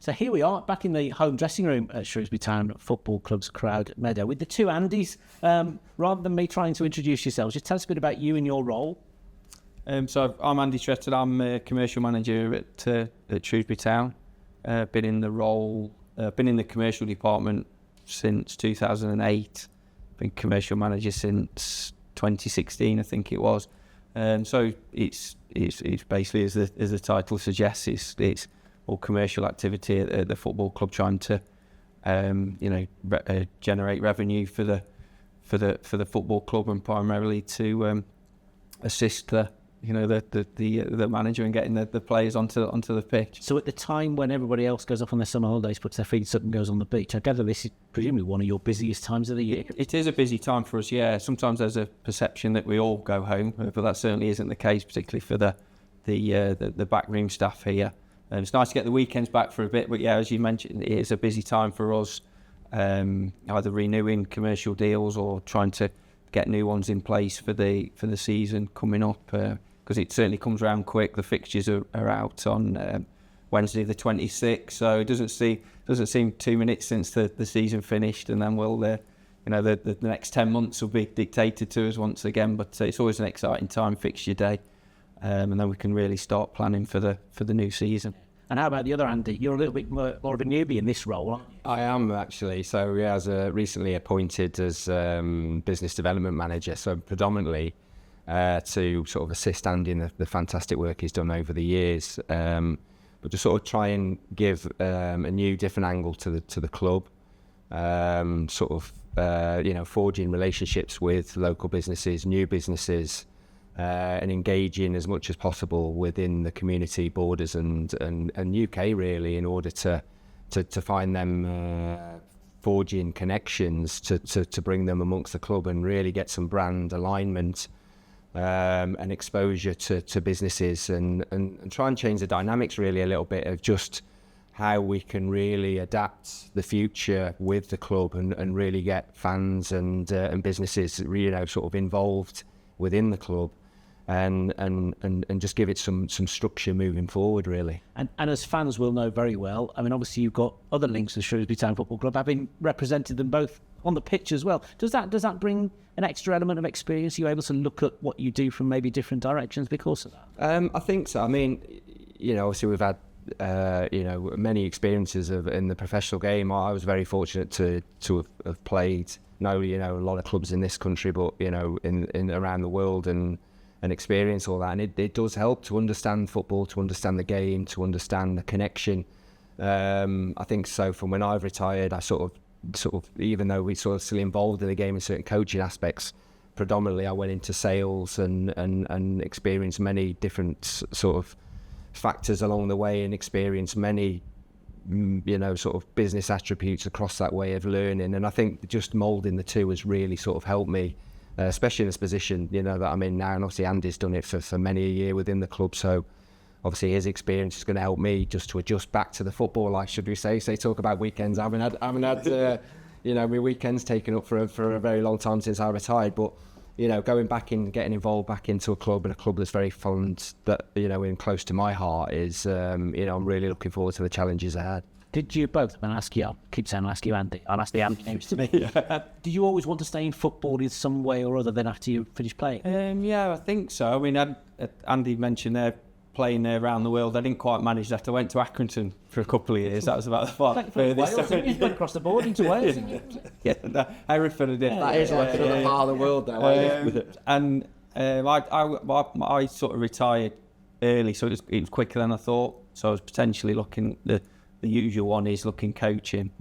So here we are, back in the home dressing room at Shrewsbury Town Football Club's Crowd Meadow with the two Andys. Rather than me trying to introduce yourselves, just tell us a bit about you and your role. So I'm Andy Tretton. I'm a commercial manager at Shrewsbury Town. Been in the commercial department since 2008. Been commercial manager since 2016, I think it was. So it's basically, as the title suggests, it's all commercial activity at the football club, trying to generate revenue for the football club, and primarily to assist the manager in getting the players onto the pitch. So at the time when everybody else goes off on their summer holidays, puts their feet up and goes on the beach, I gather this is presumably one of your busiest times of the year. It is a busy time for us, yeah. Sometimes there's a perception that we all go home, but that certainly isn't the case, particularly for the backroom staff here. It's nice to get the weekends back for a bit, but yeah, as you mentioned, it is a busy time for us, either renewing commercial deals or trying to get new ones in place for the season coming up, because it certainly comes around quick. The fixtures are out on Wednesday the 26th, so it doesn't seem 2 minutes since the season finished, and then the next 10 months will be dictated to us once again. But it's always an exciting time, fixture day, and then we can really start planning for the new season. And how about the other Andy? You're a little bit more of a newbie in this role, aren't you? I am, actually. So yeah, I was recently appointed as business development manager, so predominantly to sort of assist Andy in the fantastic work he's done over the years, but to sort of try and give a new, different angle to the club, forging relationships with local businesses, new businesses, and engaging as much as possible within the community borders and UK, really, in order to find them forging connections to bring them amongst the club and really get some brand alignment and exposure to businesses, and try and change the dynamics really a little bit of just how we can really adapt the future with the club and really get fans and businesses sort of involved within the club. And just give it some structure moving forward, really. And as fans will know very well, I mean, obviously you've got other links to Shrewsbury Town Football Club, having represented them both on the pitch as well. Does that bring an extra element of experience? Are you able to look at what you do from maybe different directions because of that? I think so. I mean, obviously we've had many experiences in the professional game. I was very fortunate to have played, a lot of clubs in this country, but in around the world, and experience all that, and it does help to understand football, to understand the game, to understand the connection. I think so. From when I've retired, I sort of, even though we're sort of still involved in the game in certain coaching aspects, predominantly I went into sales and experienced many different sort of factors along the way, and experienced many sort of business attributes across that way of learning. And I think just moulding the two has really sort of helped me, especially in this position that I'm in now. And obviously Andy's done it for many a year within the club, so obviously his experience is going to help me just to adjust back to the football life, should we say. So they talk about weekends. I haven't had my weekends taken up for a very long time since I retired, but going back in, getting involved back into a club, and a club that's very fond, that in close to my heart, is I'm really looking forward to the challenges ahead. Did you both? I'm going to ask you. I keep saying I'll ask you, Andy. I'll ask the Andy names to me. Do you always want to stay in football in some way or other then after you finish playing? Yeah, I think so. I mean, Andy mentioned they're playing there around the world. I didn't quite manage that. I went to Accrington for a couple of years. That was about the furthest. You went across the board into Wales, didn't you? Yeah, Hereford I did. That is like another part of the world, though. And I sort of retired early, so it was quicker than I thought. So I was potentially looking. The usual one is looking coaching,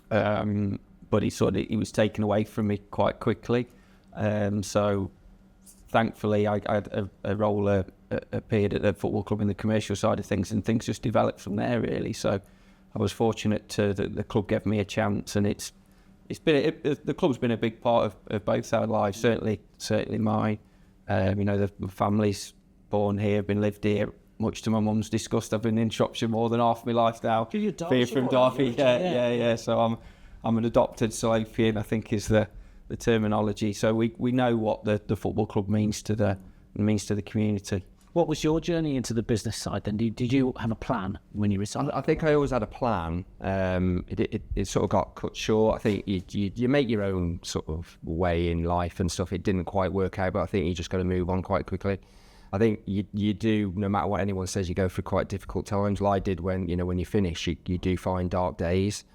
but it was taken away from me quite quickly. So thankfully, I had a role appeared at the football club in the commercial side of things, and things just developed from there, really. So I was fortunate that the club gave me a chance, and the club's been a big part of both our lives. Certainly mine. The family's born here, been lived here. Much to my mum's disgust, I've been in Shropshire more than half my life now. Being from Derby, yeah. So I'm an adopted Salafian, I think is the terminology. So we know what the football club means to the community. What was your journey into the business side then? Did you have a plan when you retired? I think I always had a plan. It sort of got cut short. I think you make your own sort of way in life and stuff. It didn't quite work out, but I think you just got to move on quite quickly. I think you do, no matter what anyone says, you go through quite difficult times. Like I did when you finish, you do find dark days,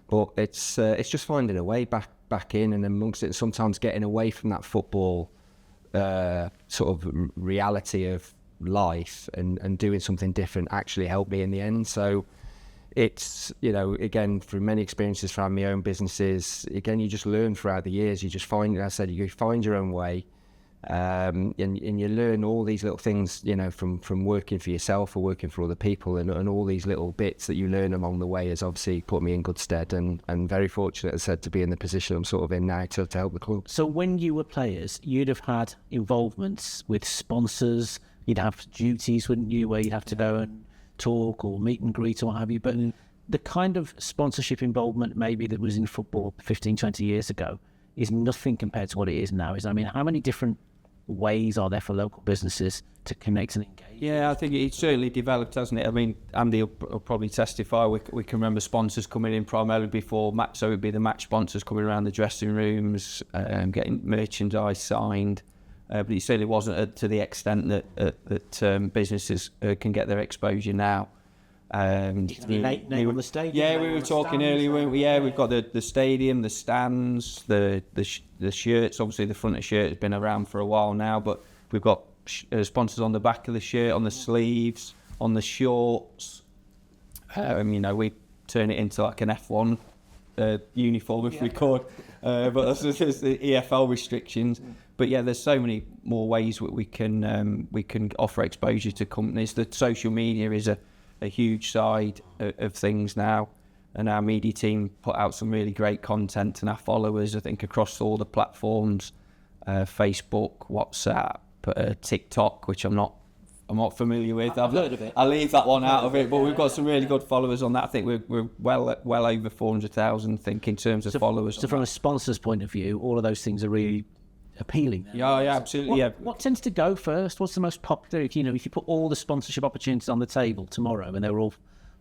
but it's just finding a way back in and amongst it, and sometimes getting away from that football sort of reality of life and doing something different actually helped me in the end. So it's, again, through many experiences from my own businesses, again, you just learn throughout the years. You just find, as I said, you find your own way, and you learn all these little things, from working for yourself or working for other people, and all these little bits that you learn along the way has obviously put me in good stead, and very fortunate, as I said, to be in the position I'm sort of in now to help the club. So when you were players, you'd have had involvements with sponsors. You'd have duties, wouldn't you, where you'd have to go and talk or meet and greet or what have you. But the kind of sponsorship involvement maybe that was in football 15, 20 years ago is nothing compared to what it is now. How many different ways are there for local businesses to connect and engage? Yeah, I think it's certainly developed, hasn't it? I mean, Andy will probably testify. We can remember sponsors coming in primarily before match, so it would be the match sponsors coming around the dressing rooms, getting merchandise signed. But it certainly wasn't to the extent that businesses can get their exposure now. Name on the stadium. Yeah, we were talking earlier, weren't we? Yeah, we've got the stadium, the stands, the shirts. Obviously, the front of the shirt has been around for a while now, but we've got sponsors on the back of the shirt, on the sleeves, on the shorts. We turn it into like an F1 uniform if we could, but that's just the EFL restrictions. But yeah, there's so many more ways that we can offer exposure to companies. The social media is a huge side of things now, and our media team put out some really great content, and our followers, I think, across all the platforms, Facebook, WhatsApp, TikTok, which I'm not familiar with. I've heard of it. I'll leave that one out of it, but we've got some really good followers on that. I think we're well over 400,000, I think, in terms of followers. So from a sponsor's point of view, all of those things are really appealing. Yeah, absolutely. What tends to go first? What's the most popular? If you put all the sponsorship opportunities on the table tomorrow and they were all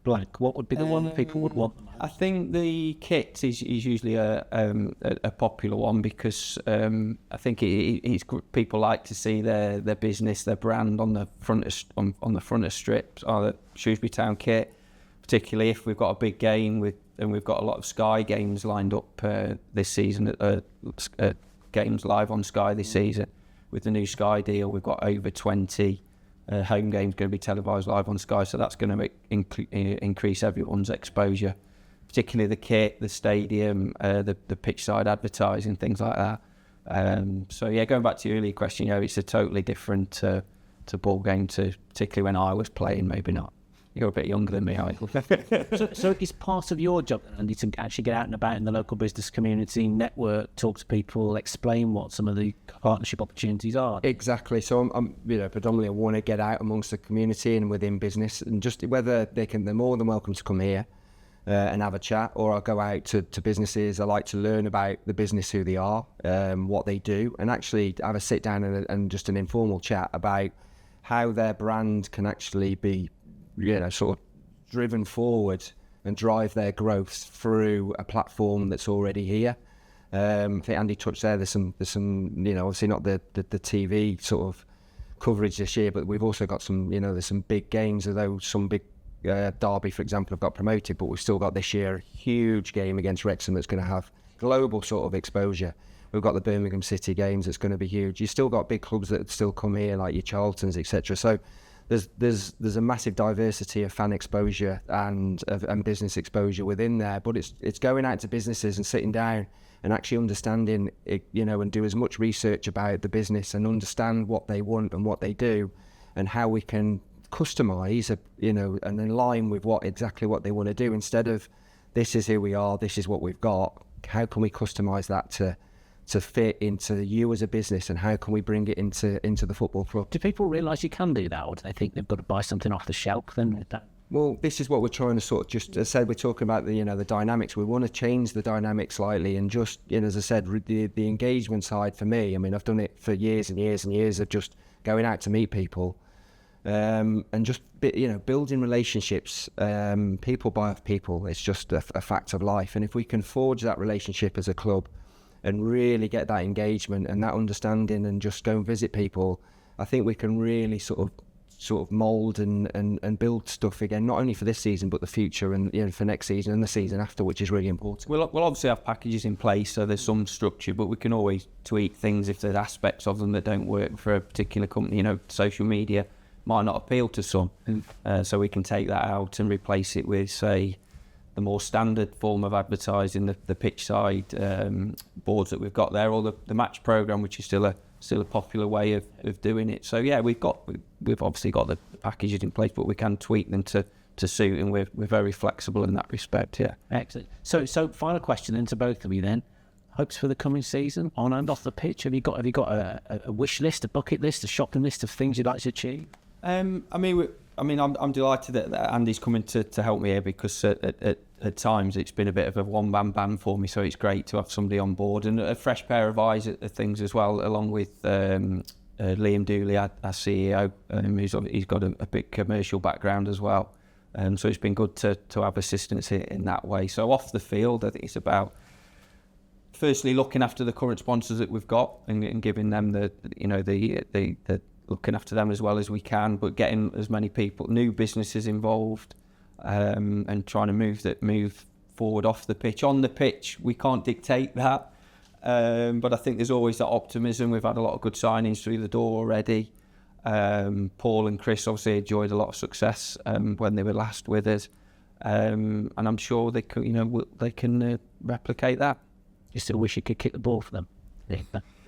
blank, what would be the one that people would want? I think the kit is usually a popular one because I think it's people like to see their business, their brand on the front of strips, or the Shrewsbury Town kit, particularly if we've got a big game and we've got a lot of Sky games lined up this season. Games live on Sky this season with the new Sky deal. We've got over 20 home games going to be televised live on Sky, so that's going to increase everyone's exposure, particularly the kit, the stadium, the pitch side advertising, things like that. So yeah, going back to your earlier question, it's a totally different to ball game to particularly when I was playing. Maybe not. You're a bit younger than me, aren't you? So it's part of your job, Andy, to actually get out and about in the local business community, network, talk to people, explain what some of the partnership opportunities are. Exactly. So I'm predominantly I want to get out amongst the community and within business, and just whether they're more than welcome to come here and have a chat, or I'll go out to businesses. I like to learn about the business, who they are, what they do, and actually have a sit down and just an informal chat about how their brand can actually be sort of driven forward and drive their growth through a platform that's already here. I think Andy touched there. There's some obviously not the TV sort of coverage this year, but we've also got some there's some big games. Although some big Derby, for example, have got promoted, but we've still got this year a huge game against Wrexham that's going to have global sort of exposure. We've got the Birmingham City games that's going to be huge. You've still got big clubs that still come here, like your Charltons, etc. So there's a massive diversity of fan exposure and business exposure within there, but it's going out to businesses and sitting down and actually understanding it, and do as much research about the business and understand what they want and what they do, and how we can customise, and align with exactly what they want to do, instead of this is who we are, this is what we've got. How can we customise that to fit into you as a business, and how can we bring it into the football club? Do people realise you can do that, or do they think they've got to buy something off the shelf then? Well, this is what we're trying to sort of just, as I said, we're talking about the dynamics. We want to change the dynamic slightly, and just, as I said, the engagement side for me, I've done it for years and years and years of just going out to meet people and just building relationships. People buy off people. It's just a fact of life. And if we can forge that relationship as a club and really get that engagement and that understanding and just go and visit people, I think we can really sort of mould and build stuff again, not only for this season but the future, and for next season and the season after, which is really important. We'll obviously have packages in place, so there's some structure, but we can always tweak things if there's aspects of them that don't work for a particular company. Social media might not appeal to some, so we can take that out and replace it with, say, the more standard form of advertising, the pitch side boards that we've got there, or the match programme, which is still a popular way of doing it. So yeah, we've obviously got the packages in place, but we can tweak them to suit, and we're very flexible in that respect. Yeah. Excellent. So final question then to both of you then. Hopes for the coming season on and off the pitch. Have you got a wish list, a bucket list, a shopping list of things you'd like to achieve? I'm delighted that Andy's coming to help me here, because at times it's been a bit of a one-man band for me, so it's great to have somebody on board and a fresh pair of eyes at things as well, along with Liam Dooley, our CEO, he's got a big commercial background as well, so it's been good to have assistance in that way. So off the field, I think it's about firstly looking after the current sponsors that we've got and giving them the looking after them as well as we can, but getting as many people, new businesses involved, and trying to move forward off the pitch. On the pitch, we can't dictate that, but I think there's always that optimism. We've had a lot of good signings through the door already. Paul and Chris obviously enjoyed a lot of success when they were last with us, and I'm sure they can replicate that. You still wish you could kick the ball for them?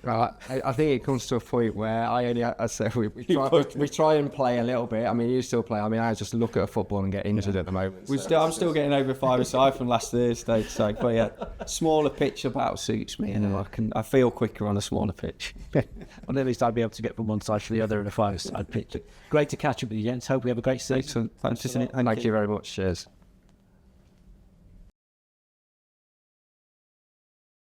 Right, I think it comes to a point where we try and play a little bit. I mean, you still play. I mean, I just look at a football and get injured at the moment. I'm still getting over 5-a-side from last Thursday, so but yeah, smaller pitch about suits me. I feel quicker on a smaller pitch. Well, at least I'd be able to get from one side to the other in a 5-a-side pitch. Great to catch up with you, gents. Hope we have a great season. Excellent. Thanks for listening. Thank you very much. Cheers.